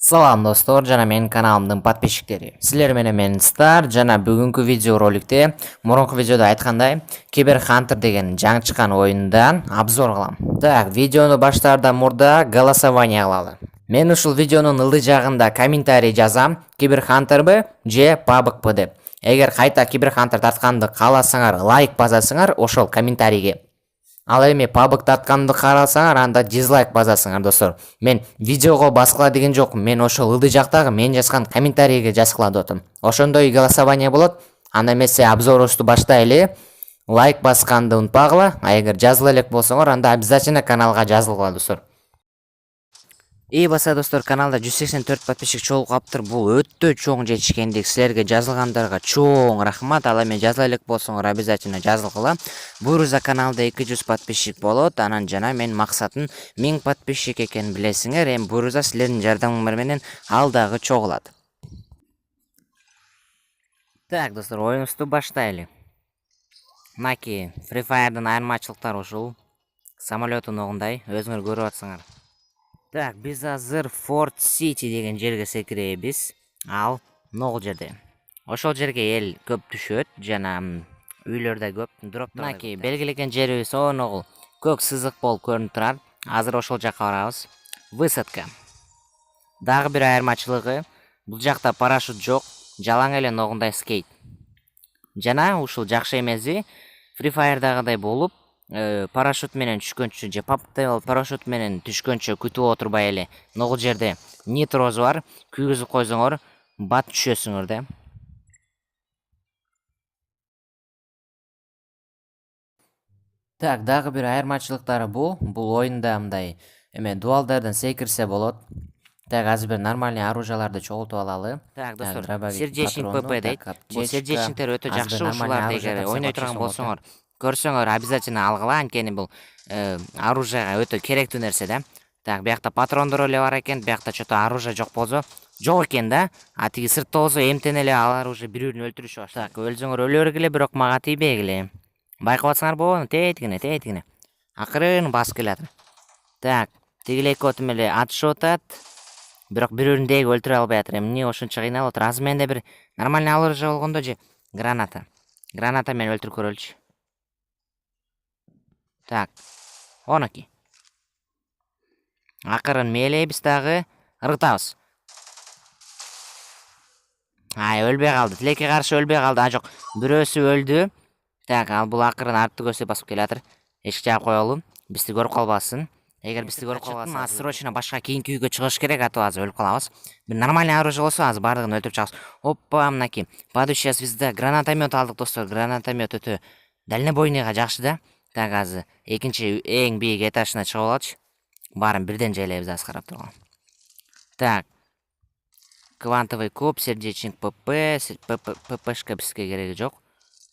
Салам достор, жана менин каналымдын подписчиктери. Силер менен мен Стар, жана бүгүнкү видео роликте мурунку видеодо айткандай Cyber Hunter деген жаңы чыккан оюндан обзор кылам. Так, видеону баштаардан мурда голосование кылалы. Мен ушул видеонун ылдый жагында комментарий жазам, Cyber Hunterбы же PUBG деп. Эгер кайта Cyber Hunter тартканды кааласаңар, лайк басасыңар ошол комментарийге. Ал эми PUBG тартканды карасаңар, анда дизлайк басасыңар достор. Мен видеого баскыла деген жокмун. Мен ошол ылдый жактагы мен жазган комментарийге жазгыла деп атам. Ошондой голосование болот. Анда эмесе обзорубузду баштайлы. Лайк басканды унутпагыла. А эгер жазыла элек болсоңор, анда обязательно каналга жазылгыла достор. И баса достор, каналда 184 подписчик чогулуп калыптыр. Бул өтө чоң жетишкендик. Силерге жазылгандарга чоң рахмат. Ал эми жазыла элек болсоңор обязательно жазылгыла. Буюрса каналда 200 подписчик болот. Анан жана мен максатым 1000 подписчик экенин билесиңер. Эми буюрса силердин жардамыңар менен ал дагы чогулат. Так, достор, оюнубузду баштайлы. Мынакей Free Fire'дын айырмачылыктары ушул. Самолеттун огундай, өзүңөр көрүп атсыңар. Так, биз азыр Fort City деген жерге секиребиз. Ал ногул жерде. Ошол жерге эл көп түшөт, жана үйлөр да көп, дроптор. Мынакей белгиленген жерибиз ногул көк сызык болуп көрүнүп турат. Азыр ошол жакка барабыз. Высадка. Дагы бир айырмачылыгы, бул жакта парашют жок, жалаң эле ногундай скейт. Жана ушул жакшы эмеси, Free Fire'дагыдай болуп, парашют менен түшкөнчө же PUBG'да парашют менен түшкөнчө күтүп отурбай эле ногул жерде нитрозу бар, күйгүзүп койсоңор бат түшөсүңөр да. Так, дагы бир айырмачылыктары бул оюнда мындай дуалдардан секирсе болот. Так, азыр бир нормальный оружияларды чогултуп алалы. Так, достор, сердечник ПП дейт. Бул сердечниктер өтө жакшы ушуларды эгер ойной турган болсоңор, көрсөңөр обязательно алгыла, анткени бул оружияга өтө керектүү нерсе да. Так, биякта патрондор эле бар экен, биякта чото оружие жок болсо, жок экен да. А тиги сыртта болсо эмтен эле алар уже бири-бирин өлтүрүшүп баштайт. Так, өлсөңөр өлө бергиле, бирок мага тийбегиле. Байкап атсаңар болобу? Тейткине. Акырын басып келатыр. Так, тигиле экөө отум эле атышып атат. Бирок бири-бирин деги өлтүрө албай атыр. Эмне ошончо кыйналып атыр? Азыр менде бир нормальный оружие болгондо же граната. Граната менен өлтүрүп көрөлүчү. Так, онуки. Акырын мээлейбиз дагы, ыргытабыз. Ай, өлбөй калды. Тилекке каршы өлбөй калды. Жок, бирөөсү өлдү. Так, ал бул акырын артты көздөп басып келатыр. Эшик жаап коелу. Бизди көрүп калбасын. Эгер бизди көрүп калбаса, азыр срочно башка кийинки үйгө чыгыш керек, ата азыр өлүп калабыз. Бир нормальный оружие болсо, азыр бардыгын өлтүрүп чыгабыз. Опа, мынакей. Падающая звезда, гранатомет алдык достор. Гранатомет өтө дальнобойныйга жакшы да. Так, азыр экинчи эң бийик этажына чыгып алачы. Баарын бирден жайлайбыз азыр карап турган. Так. Квантовый куб, сердечник ПП, ППшка бизге кереги жок.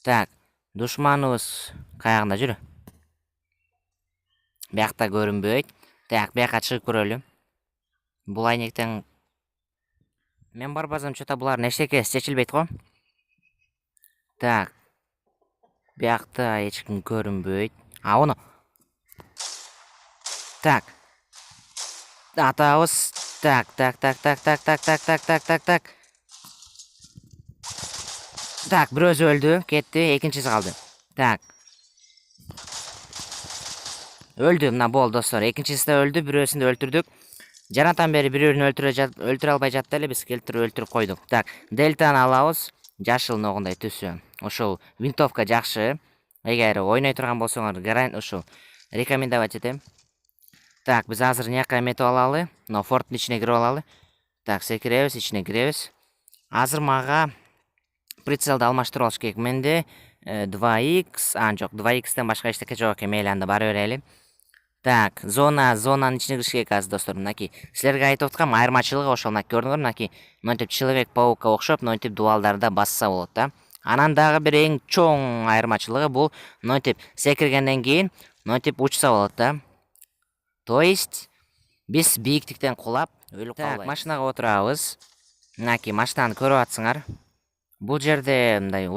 Так, душманыбыз каягында жүрү. Биякта көрүнбөйт. Так, бияка чыгып көрөлү. Бул айнектен мен барбасам чото булардын эчтекеси чечилбейт го. Так. Биякта эч ким көрүнбөйт. Ону. Так. Атабыз. Так. Так, бирөөсү өлдү, кетти, экинчиси калды. Так. Өлдү, мына болду достор. Экинчиси да өлдү, бирөөсүн да өлтүрдүк. Жанатан бери бири-бирин өлтүрө албай жатты эле, биз келтирип өлтүрүп койдук. Так, дельтаны алабыз. Жашыл ногундай түсү. Ошол винтовка жакшы. Эгер ойной турган болсоңор, ошол рекомендовать этем. Так, биз азыр нияка эметип алалы. Но форттун ичине кирип алалы. Так, секиребиз, ичине киребиз. Азыр мага прицелди алмаштырып алыш керек. Менде 2x, жок, 2x'тен башка эчтеке жок экен. Мейли, анда бара берели. Так, зонанын ичине кириш керек азыр достор. Мынакей силерге айтып аткам, айырмачылыгы ошол көрдүңөр, мынакей монтип Человек-паукка окшоп, монтип дубалдарда басса болот да. Анан дагы бир эң чоң айырмачылыгы бул монтип секиргенден кийин монтип учса болот да. То есть биз бийиктиктен кулап өлүп калбайбыз. Так, машинага отурабыз. Мынакей машинаны көрүп атсыңар. Бул жерде мындай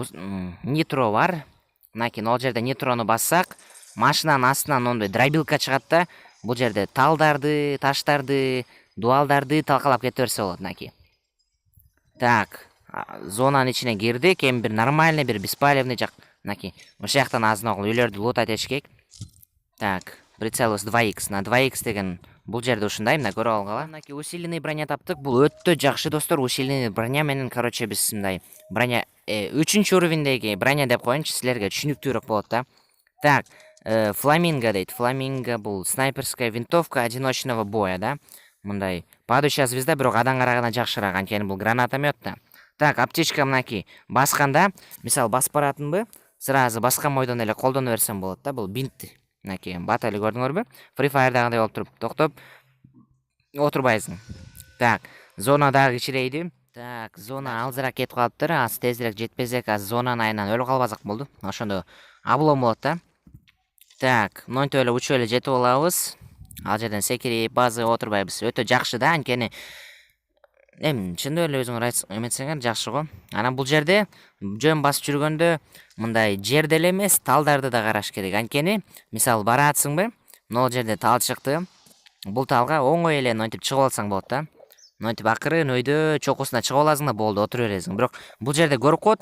нитро бар. Мынакей ал жерде нитрону бассак, машинанын астынан ондой дробилка чыгат да. Бул жерде талдарды, таштарды, дуалдарды талкалап кете берсе болот мынакей. Так, зонанын ичине кирдик, эми бир нормальный, бир беспалевный жак мынакей. Ошол жактан азын-огул үйлөрдү лутать этишкек. Так, прицелыбыз 2x, на 2x деген бул жерде ушундай, мына көрүп алгыла. Мынакей усиленный броня таптык. Бул өтө жакшы достор. Усиленный броня менен, короче, биз мындай броня 3-уровендеги броня деп коеюнчу, силерге түшүнүктүүрөөк болот да. Так, фламинго дейт. Фламинго бул снайперская винтовка одиночного боя, да. Мындай падающая звезда, бирок адан караганда жакшыраак, анткени бул гранатомет да. Так, аптечка мынакей. Басканда, мисалы басып баратынбы, сразу баскан бойдон эле колдоно берсем болот да. Бул бинт. Мынакей батали көрдүңөрбү? Free Fire'дагыдай болуп туруп, токтоп отурбайсың. Так, зона дагы кичирейди. Так, зона алзыраак кетип калыптыр. Аз тезирээк жетпесек, аз зонанын айынан өлүп калбасак болду. Ошондо облом болот да. Так, монтип эле учуп эле жетип алабыз. Ал жерден секирип базага отурбайбыз. Өтө жакшы да, анткени эми чындап эле өзүңөр эметсеңер жакшы го. Анан бул жерде жөн басып жүргөндө мындай жерде эле эмес, талдарды да караш керек. Анткени мисалы баратсыңбы, могул жерде тал чыкты. Бул талга оңой эле монтип чыгып алсаң болот да. Монтип акырын өйдө чокусуна чыгып аласың да болду, отура бересиң. Бирок бул жерде көрүп коет,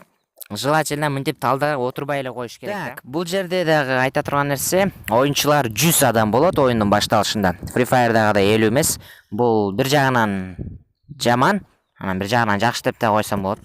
желательно мынтип талда отурбай эле коюш керек да. Так, бул жерде дагы айта турган нерсе, оюнчулар 100 адам болот оюндун башталышында. Free Fire'дагыдай 50 эмес. Бул бир жагынан жаман, анан бир жагынан жакшы деп да койсом болот.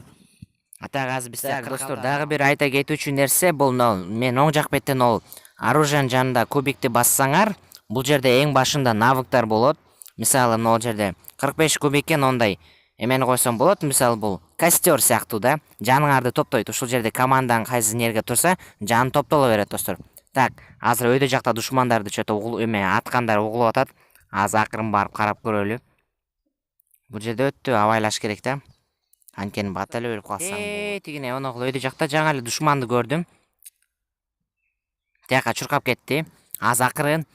Так, азыр биз достор дагы бир айта кетүүчү нерсе, бул мен оң жак беттен ол оружиянын жанында кубикти бассаңар, бул жерде эң башында навыктар болот. Мисалы могул жерде 45 кубикке ондай эмени койсом болот. Мисалы бул костер сыяктуу да, жаныңарды топтойт. Ушул жерде командаң кайсы жерге турса, жаны топтоло берет достор. Так, азыр өйдө жакта душмандарды чөтө аткандар угулуп атат. Азыр акырын барып карап көрөлү. Бул жерде өтө абайлаш керек да. Анткени бата эле өлүп калсаң болот. Тигине оногул өйдө жакта жаңы эле душманды көрдүм. Тияка чуркап кетти. Азыр акырын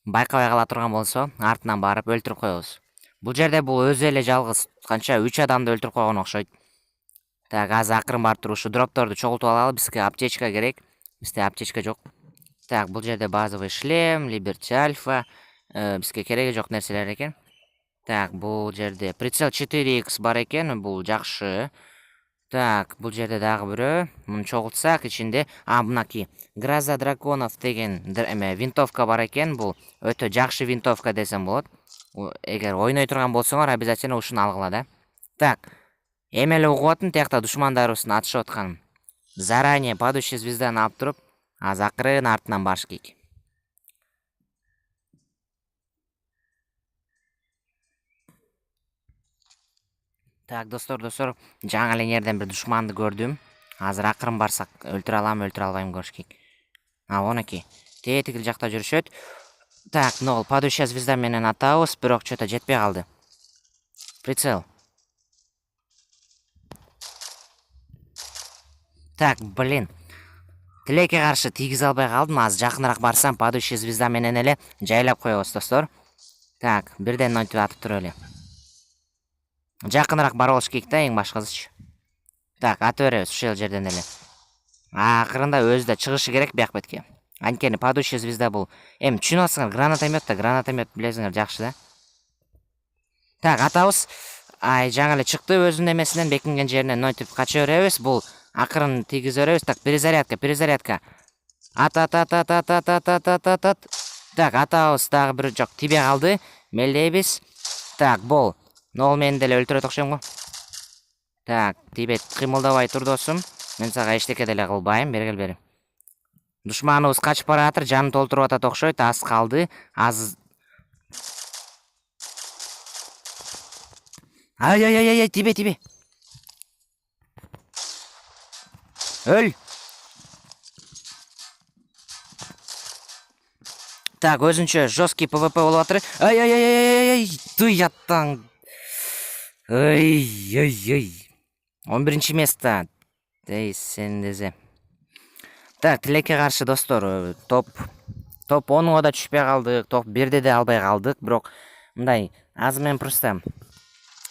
байкабай кала турган болсо, артынан барып өлтүрүп коебуз. Бул жерде бул өзү эле жалгыз канча 3 адамды өлтүрүп койгон окшойт. Так, азыр акырын барып туруп ушу дропторду чогултуп алалы, бизге аптечка керек. Бизде аптечка жок. Так, бул жерде базовый шлем, Liberty Alpha, бизге кереги жок нерселер экен. Так, бул жерде прицел 4x бар экен, бул жакшы. Так, бул жерде дагы бирөө. Муну чогултсак, ичинде мынакей Гроза драконов деген винтовка бар экен. Бул өтө жакшы винтовка десем болот. Эгер ойной турган болсоңор, обязательно ушуну алгыла да. Так, эми эле угуп аттым, тиякта душмандарыбыздын атышып атканын. Заранее падающая звезданы алып туруп, азыр акырын артынан барыш керек. Так, достор, жаңы эле жерден бир душманды көрдүм. Азыр акырын барсак өлтүрө алам, өлтүрө албайм көрүш керек. Онакей. Тетигил жакта жүрүшөт. Так, ногул падающая звезда менен атабыз, бирок чөтө жетпей калды. Прицел. Так, блин. Тилекке каршы тийгизе албай калдым. Азыр жакыныраак барсам, падающая звезда менен эле жайлап коебуз, достор. Так, бирден монтип атып турелы. Жакыныраак барып алыш керек да, эң башкысычы. Так, атып беребиз ушул жерден эле. Акырында өзү да чыгышы керек бияк бетке. Анткени падающая звезда бул. Эми түшүнүп атсыңар, гранатомет билесиңер жакшы да. Так, атабыз. Жаңы эле чыкты өзүнүн эмесинен, бекинген жеринен монтип кача беребиз. Бул акырын тийгизе беребиз. Так, перезарядка. Ат. Так, атабыз дагы бир жок, тибей калды. Мелдейбиз. Так, бол. Нол мени деле өлтүрөт окшойм го. Так, тибет кыймылдабай тур досум. Мен сага эчтеке деле кылбайм, бери. Душманыбыз качып баратыр, жанын толтуруп атат окшойт, аз калды. Ай, тибе. Öl. Так, өзүнчө жесткий ПВП болуп атыр. Ай, туяттан. Ой. 11-чи место. Сен дезе. Так, тилекке каршы достор, топ 10 да түшпөй калдык, топ 1-де де албай калдык, бирок мындай азыр мен просто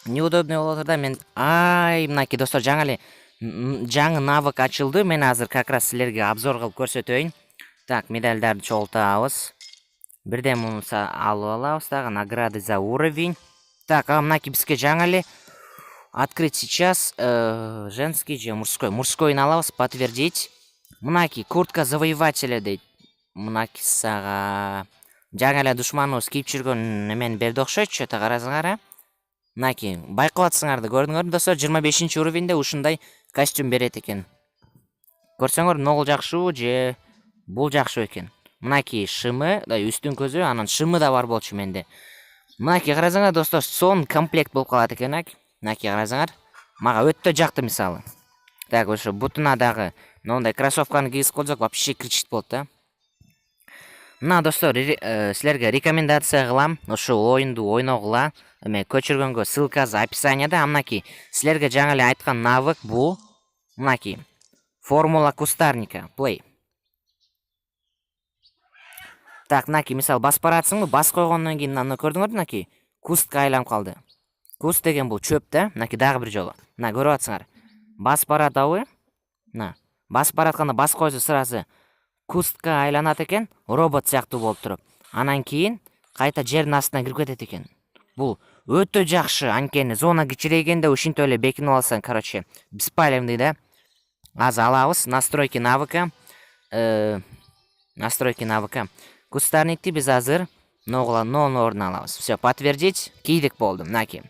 неудобный болуп атыр да, мен мынакей достор, жаңы навык ачылды. Мен азыр как раз силерге обзор кылып көрсөтөйүн. Так, медальдарды чогултабыз. Бирден муну алып алабыз дагы, награды за уровень. Так, мынакей бизге жаңы эле открыть сейчас женский же мужскойн алабыз, подтвердить. Мынакей куртка завоевателя дейт. Мынакей сага жаңы эле душманыбыз кийип жүргөн эмени берди окшойт, ата карасыңар. Мынакей байкап атсыңарды көрдүңөрбү достор, 25 уровеньде ушундай костюм берет экен. Көрсөңөр, могул жакшыбы же бул жакшы экен. Мынакей шымы, үстүн көзү, анан шымы да бар болчу менде. Мынакей карасаңар достор, сон комплект болуп калат экен. Мынакей карасаңар, мага өтө жакты мисалы. Так, ошо бутуна дагы моундай кроссовканы кийгизип койсок вообще кричит болот да. Мына достор, силерге рекомендация кылам, ушул оюнду ойногула. Эме көчүргөнгө ссылкасы описанияда. Мынакей силерге жаңы эле айткан навык бул. Мынакей формула кустарника, play. Так, мынакей мисалы басып баратсыңбы, басып койгондон кийин мына көрдүңөрбү, мынакей кустка айланып калды. Куст деген бул чөп да. Мынакей дагы бир жолу. Мына көрүп атсыңар. Басып баратабы? Мына басып баратканда басып койсо сразу кустка айланат экен, робот сыяктуу болуп туруп. Анан кийин кайта жердин астына кирип кетет экен. Бул өтө жакшы, анткени зона кичирейгенде ушинтип эле бекинип алсаң, короче, беспалевный да. Азыр алабыз настройки навыка. Настройки навыка. Кустарникти биз азыр нон ордуна алабыз. Все, подтвердить, кийдик болду. Мынакей.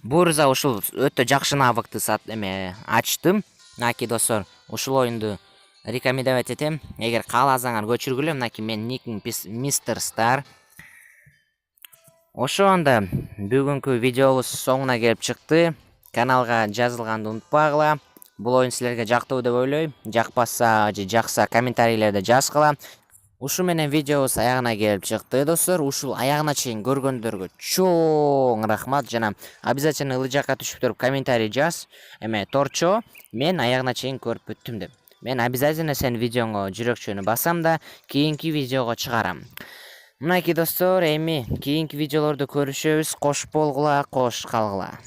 Бурза ушул өтө жакшы навыкты ачтым. Мынакей достор, ушул оюнду рекомендовать этем. Эгер кааласаңар көчүргүлө. Мынакей менин никим Мистер Стар. Ошондо бүгүнкү видеобуз соңуна келип чыкты. Каналга жазылганды унутпагыла. Бул оюн силерге жактуу деп ойлойм. Жакпаса же жакса комментарийлерде жазгыла. Ушу менен видеобуз аягына келип чыкты достор. Ушул аягына чейин көргөндөргө чоң рахмат. Жана обязательно ылы жакка түшүп туруп комментарий жаз. Торчо, мен аягына чейин көрүп бүттүм деп. Мен обязательно сен видеоңо жүрөкчөнү басам да кийинки видеого чыгарам. Мынакей достор, эми кийинки видеолордо көрүшөбүз. Кош болгула, кош калгыла.